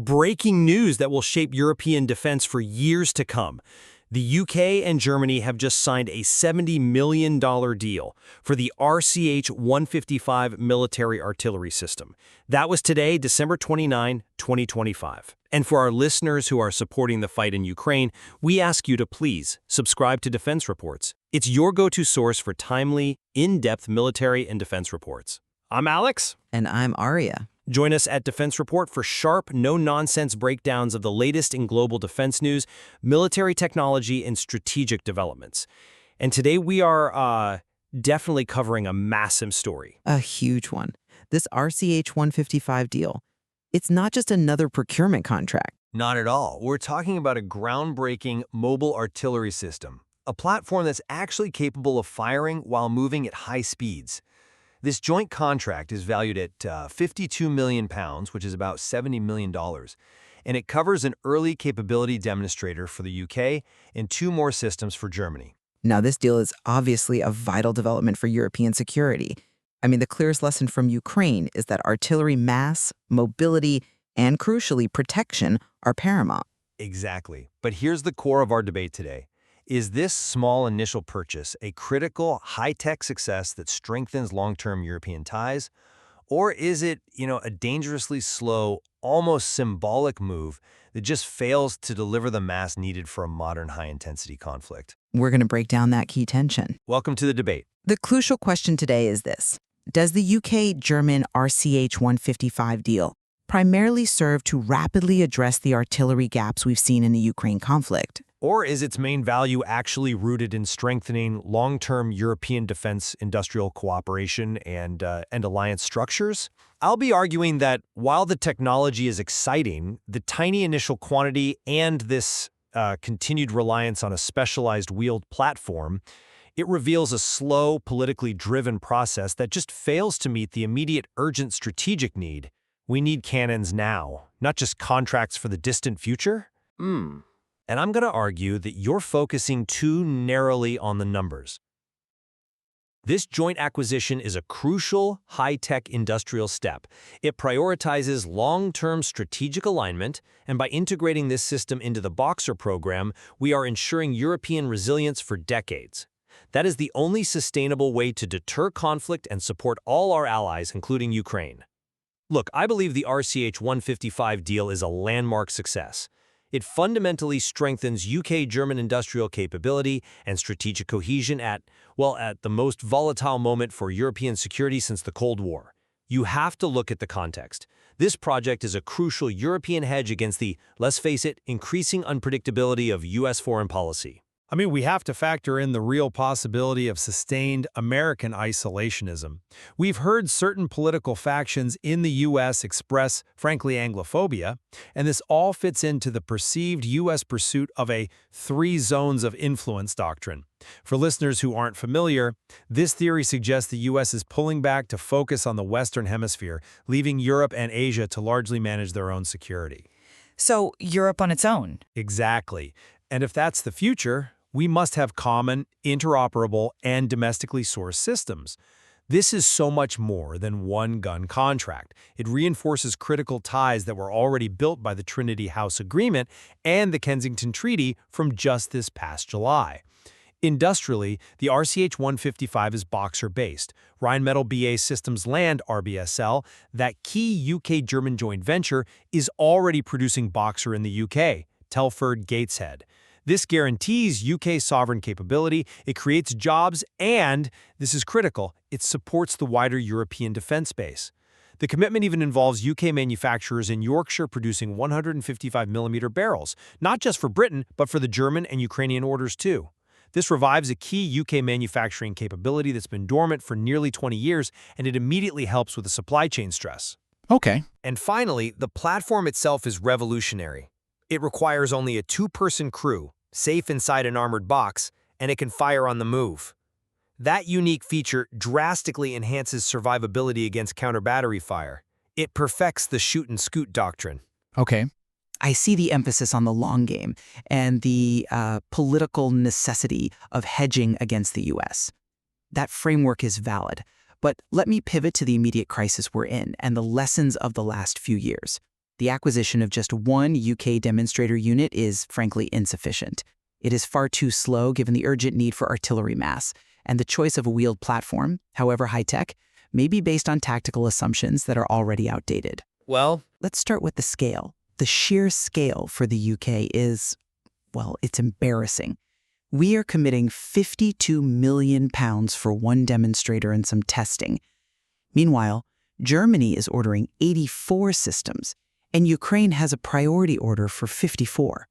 Breaking news that will shape European defense for years to come. The UK and Germany have just signed a $70 million deal for the RCH 155 military artillery system. That was today, December 29, 2025. And for our listeners who are supporting the fight in Ukraine, we ask you to please subscribe to Defense Reports. It's your go-to source for timely, in-depth military and defense reports. I'm Alex. And I'm Aria. Join us at Defense Report for sharp, no-nonsense breakdowns of the latest in global defense news, military technology, and strategic developments. And today we are definitely covering a massive story. A huge one. This RCH 155 deal. It's not just another procurement contract. Not at all. We're talking about a groundbreaking mobile artillery system, a platform that's actually capable of firing while moving at high speeds. This joint contract is valued at £52 million, which is about $70 million, and it covers an early capability demonstrator for the UK and 2 more systems for Germany. Now, this deal is obviously a vital development for European security. I mean, the clearest lesson from Ukraine is that artillery mass, mobility, and crucially, protection are paramount. Exactly. But here's the core of our debate today. Is this small initial purchase a critical, high-tech success that strengthens long-term European ties? Or is it, a dangerously slow, almost symbolic move that just fails to deliver the mass needed for a modern high-intensity conflict? We're going to break down that key tension. Welcome to the debate. The crucial question today is this. Does the UK-German RCH 155 deal primarily serve to rapidly address the artillery gaps we've seen in the Ukraine conflict? Or is its main value actually rooted in strengthening long-term European defense industrial cooperation and alliance structures? I'll be arguing that while the technology is exciting, the tiny initial quantity and this continued reliance on a specialized wheeled platform, it reveals a slow, politically driven process that just fails to meet the immediate urgent strategic need. We need cannons now, not just contracts for the distant future. And I'm going to argue that you're focusing too narrowly on the numbers. This joint acquisition is a crucial, high-tech industrial step. It prioritizes long-term strategic alignment, and by integrating this system into the Boxer program, we are ensuring European resilience for decades. That is the only sustainable way to deter conflict and support all our allies, including Ukraine. Look, I believe the RCH 155 deal is a landmark success. It fundamentally strengthens UK-German industrial capability and strategic cohesion at the most volatile moment for European security since the Cold War. You have to look at the context. This project is a crucial European hedge against the, let's face it, increasing unpredictability of US foreign policy. I mean, we have to factor in the real possibility of sustained American isolationism. We've heard certain political factions in the U.S. express, frankly, Anglophobia, and this all fits into the perceived U.S. pursuit of a 3 zones of influence doctrine. For listeners who aren't familiar, this theory suggests the U.S. is pulling back to focus on the Western Hemisphere, leaving Europe and Asia to largely manage their own security. So, Europe on its own? Exactly. And if that's the future, we must have common, interoperable, and domestically sourced systems. This is so much more than one gun contract. It reinforces critical ties that were already built by the Trinity House Agreement and the Kensington Treaty from just this past July. Industrially, the RCH 155 is Boxer-based. Rheinmetall BA Systems Land, RBSL, that key UK-German joint venture, is already producing Boxer in the UK, Telford, Gateshead. This guarantees UK sovereign capability, it creates jobs, and, this is critical, it supports the wider European defense base. The commitment even involves UK manufacturers in Yorkshire producing 155mm barrels, not just for Britain, but for the German and Ukrainian orders too. This revives a key UK manufacturing capability that's been dormant for nearly 20 years, and it immediately helps with the supply chain stress. Okay. And finally, the platform itself is revolutionary. It requires only a 2-person crew, safe inside an armored box, and it can fire on the move. That unique feature drastically enhances survivability against counter-battery fire. It perfects the shoot-and-scoot doctrine. Okay. I see the emphasis on the long game and the political necessity of hedging against the U.S. That framework is valid, but let me pivot to the immediate crisis we're in and the lessons of the last few years. The acquisition of just one UK demonstrator unit is frankly insufficient. It is far too slow given the urgent need for artillery mass, and the choice of a wheeled platform, however high-tech, may be based on tactical assumptions that are already outdated. Well, Let's start with the scale. The sheer scale for the UK is, well, it's embarrassing. We are committing £52 million for one demonstrator and some testing. Meanwhile, Germany is ordering 84 systems, and Ukraine has a priority order for 54.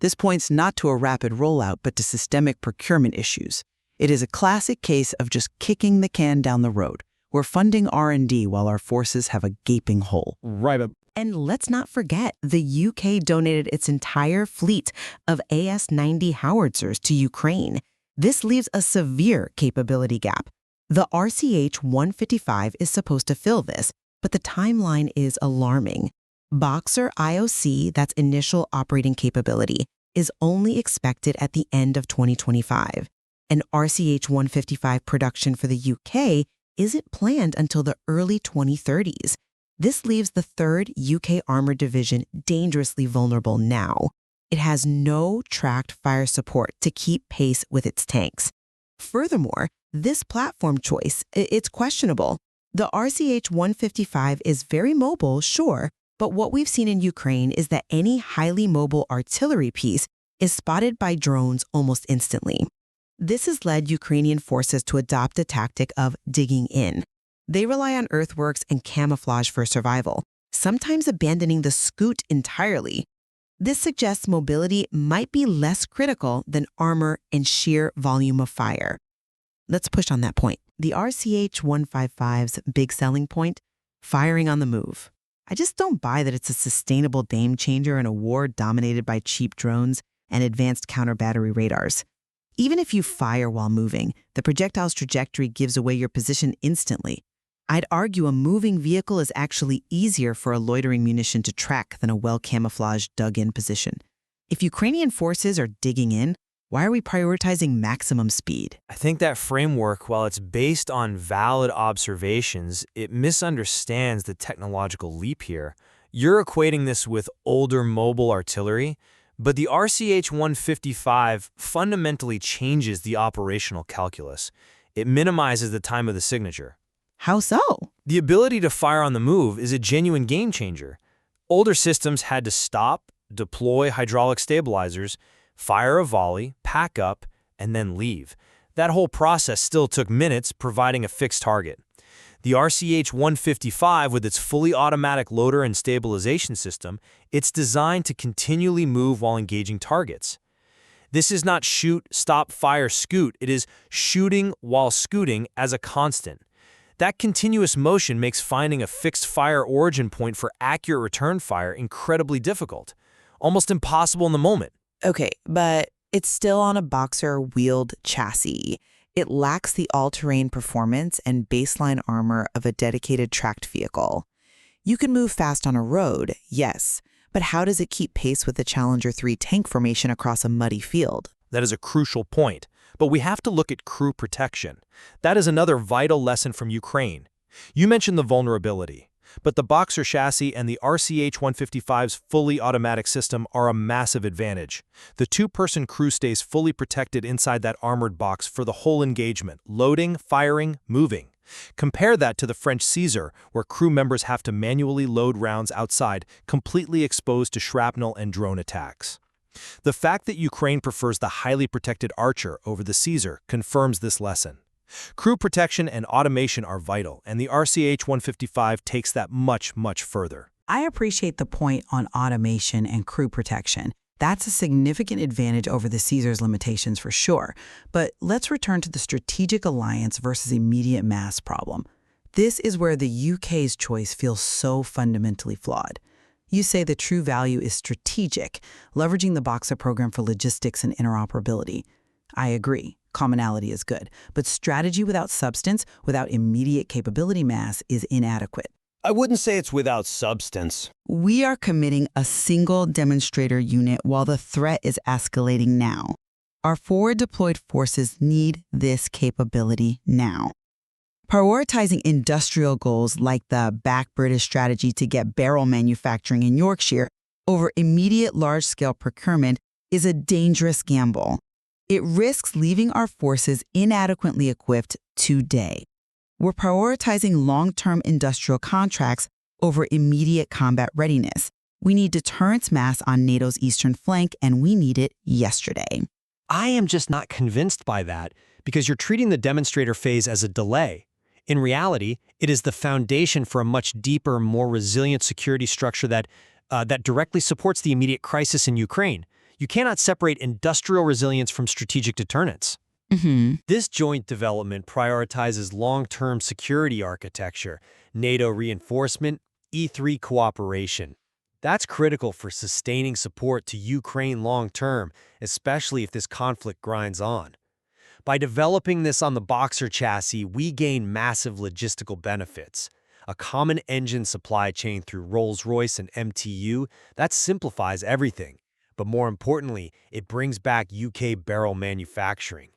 This points not to a rapid rollout, but to systemic procurement issues. It is a classic case of just kicking the can down the road. We're funding R&D while our forces have a gaping hole. right, but And let's not forget, the UK donated its entire fleet of AS-90 howitzers to Ukraine. This leaves a severe capability gap. The RCH 155 is supposed to fill this, but the timeline is alarming. Boxer IOC, that's initial operating capability, is only expected at the end of 2025. And RCH 155 production for the UK isn't planned until the early 2030s. This leaves the 3rd UK Armored Division dangerously vulnerable now. It has no tracked fire support to keep pace with its tanks. Furthermore, this platform choice, it's questionable. The RCH 155 is very mobile, sure, but what we've seen in Ukraine is that any highly mobile artillery piece is spotted by drones almost instantly. This has led Ukrainian forces to adopt a tactic of digging in. They rely on earthworks and camouflage for survival, sometimes abandoning the scoot entirely. This suggests mobility might be less critical than armor and sheer volume of fire. Let's push on that point. The RCH 155's big selling point? Firing on the move. I just don't buy that it's a sustainable game changer in a war dominated by cheap drones and advanced counter-battery radars. Even if you fire while moving, the projectile's trajectory gives away your position instantly. I'd argue a moving vehicle is actually easier for a loitering munition to track than a well-camouflaged, dug-in position. If Ukrainian forces are digging in, why are we prioritizing maximum speed? I think that framework, while it's based on valid observations, it misunderstands the technological leap here. You're equating this with older mobile artillery, but the RCH 155 fundamentally changes the operational calculus. It minimizes the time of the signature. How so? The ability to fire on the move is a genuine game changer. Older systems had to stop, deploy hydraulic stabilizers, fire a volley, pack up, and then leave. That whole process still took minutes, providing a fixed target. The RCH 155, with its fully automatic loader and stabilization system, it's designed to continually move while engaging targets. This is not shoot, stop, fire, scoot. It is shooting while scooting as a constant. That continuous motion makes finding a fixed fire origin point for accurate return fire incredibly difficult, almost impossible in the moment. Okay, but it's still on a Boxer wheeled chassis. It lacks the all-terrain performance and baseline armor of a dedicated tracked vehicle. You can move fast on a road, yes, but how does it keep pace with the Challenger 3 tank formation across a muddy field? That is a crucial point, but we have to look at crew protection. That is another vital lesson from Ukraine. You mentioned the vulnerability, but the Boxer chassis and the RCH 155's fully automatic system are a massive advantage. The two-person crew stays fully protected inside that armored box for the whole engagement, loading, firing, moving. Compare that to the French Caesar, where crew members have to manually load rounds outside, completely exposed to shrapnel and drone attacks. The fact that Ukraine prefers the highly protected Archer over the Caesar confirms this lesson. Crew protection and automation are vital, and the RCH 155 takes that much, much further. I appreciate the point on automation and crew protection. That's a significant advantage over the Caesar's limitations for sure. But let's return to the strategic alliance versus immediate mass problem. This is where the UK's choice feels so fundamentally flawed. You say the true value is strategic, leveraging the Boxer program for logistics and interoperability. I agree. Commonality is good, but strategy without substance, without immediate capability mass, is inadequate. I wouldn't say it's without substance. We are committing a single demonstrator unit while the threat is escalating now. Our forward deployed forces need this capability now. Prioritizing industrial goals like the Back British strategy to get barrel manufacturing in Yorkshire over immediate large-scale procurement is a dangerous gamble. It risks leaving our forces inadequately equipped today. We're prioritizing long-term industrial contracts over immediate combat readiness. We need deterrence mass on NATO's eastern flank, and we need it yesterday. I am just not convinced by that because you're treating the demonstrator phase as a delay. In reality, it is the foundation for a much deeper, more resilient security structure that directly supports the immediate crisis in Ukraine. You cannot separate industrial resilience from strategic deterrence. This joint development prioritizes long-term security architecture, NATO reinforcement, E3 cooperation. That's critical for sustaining support to Ukraine long-term, especially if this conflict grinds on. By developing this on the Boxer chassis, we gain massive logistical benefits. A common engine supply chain through Rolls-Royce and MTU, that simplifies everything. But more importantly, it brings back UK barrel manufacturing.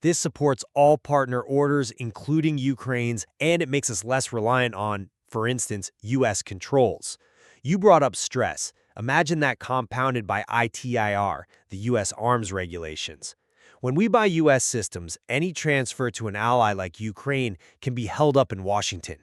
This supports all partner orders, including Ukraine's, and it makes us less reliant on, for instance, US controls. You brought up stress. Imagine that compounded by ITIR, the US arms regulations. When we buy US systems, any transfer to an ally like Ukraine can be held up in Washington.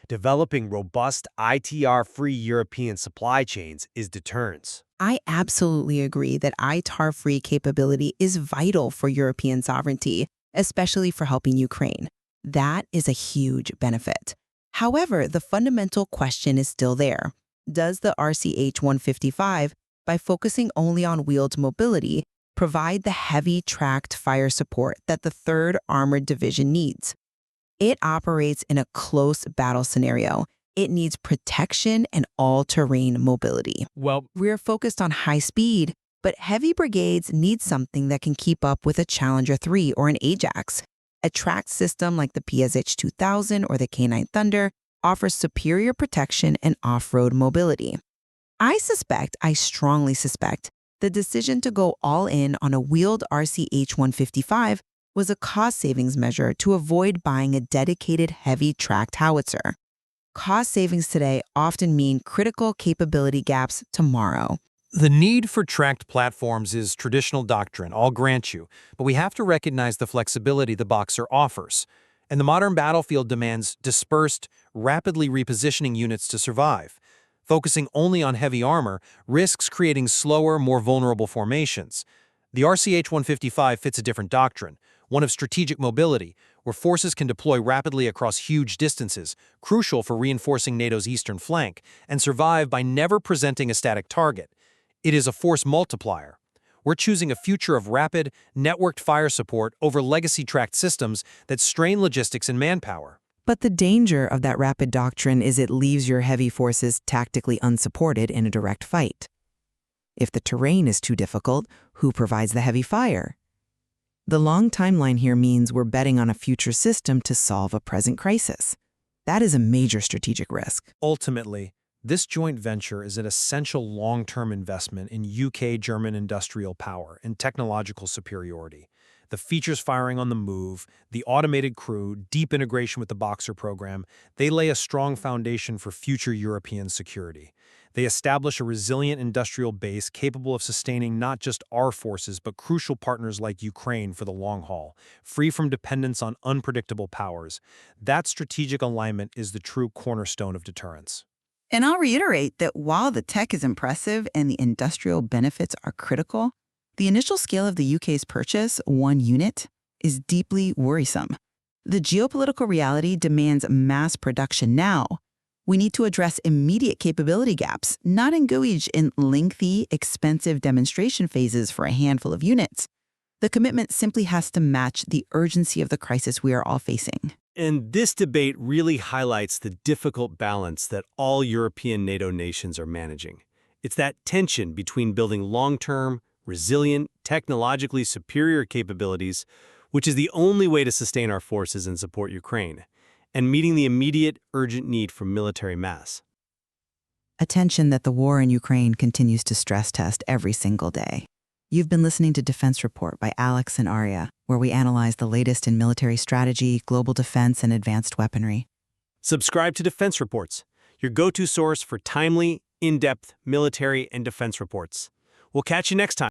Developing robust ITR-free European supply chains is deterrence. I absolutely agree that ITAR-free capability is vital for European sovereignty, especially for helping Ukraine. That is a huge benefit. However, the fundamental question is still there. Does the RCH 155, by focusing only on wheeled mobility, provide the heavy tracked fire support that the 3rd Armored Division needs? It operates in a close battle scenario. It needs protection and all-terrain mobility. Well, We're focused on high speed, but heavy brigades need something that can keep up with a Challenger 3 or an Ajax. A tracked system like the PSH 2000 or the K9 Thunder offers superior protection and off-road mobility. I strongly suspect, the decision to go all in on a wheeled RCH 155 was a cost savings measure to avoid buying a dedicated heavy tracked howitzer. Cost savings today often mean critical capability gaps tomorrow. The need for tracked platforms is traditional doctrine, I'll grant you, but we have to recognize the flexibility the Boxer offers. And the modern battlefield demands dispersed, rapidly repositioning units to survive. Focusing only on heavy armor risks creating slower, more vulnerable formations. The RCH 155 fits a different doctrine, one of strategic mobility, where forces can deploy rapidly across huge distances, crucial for reinforcing NATO's eastern flank, and survive by never presenting a static target. It is a force multiplier. We're choosing a future of rapid, networked fire support over legacy-tracked systems that strain logistics and manpower. But the danger of that rapid doctrine is it leaves your heavy forces tactically unsupported in a direct fight. If the terrain is too difficult, who provides the heavy fire? The long timeline here means we're betting on a future system to solve a present crisis. That is a major strategic risk. Ultimately, this joint venture is an essential long-term investment in UK-German industrial power and technological superiority. The features firing on the move, the automated crew, deep integration with the Boxer program, they lay a strong foundation for future European security. They establish a resilient industrial base capable of sustaining not just our forces but crucial partners like Ukraine for the long haul, free from dependence on unpredictable powers. That strategic alignment is the true cornerstone of deterrence. And I'll reiterate that while the tech is impressive and the industrial benefits are critical, the initial scale of the UK's purchase, 1 unit, is deeply worrisome. The geopolitical reality demands mass production now. We need to address immediate capability gaps, not engage in lengthy, expensive demonstration phases for a handful of units. The commitment simply has to match the urgency of the crisis we are all facing. And this debate really highlights the difficult balance that all European NATO nations are managing. It's that tension between building long-term, resilient, technologically superior capabilities, which is the only way to sustain our forces and support Ukraine, and meeting the immediate, urgent need for military mass. A tension that the war in Ukraine continues to stress test every single day. You've been listening to Defense Report by Alex and Arya, where we analyze the latest in military strategy, global defense, and advanced weaponry. Subscribe to Defense Reports, your go-to source for timely, in-depth military and defense reports. We'll catch you next time.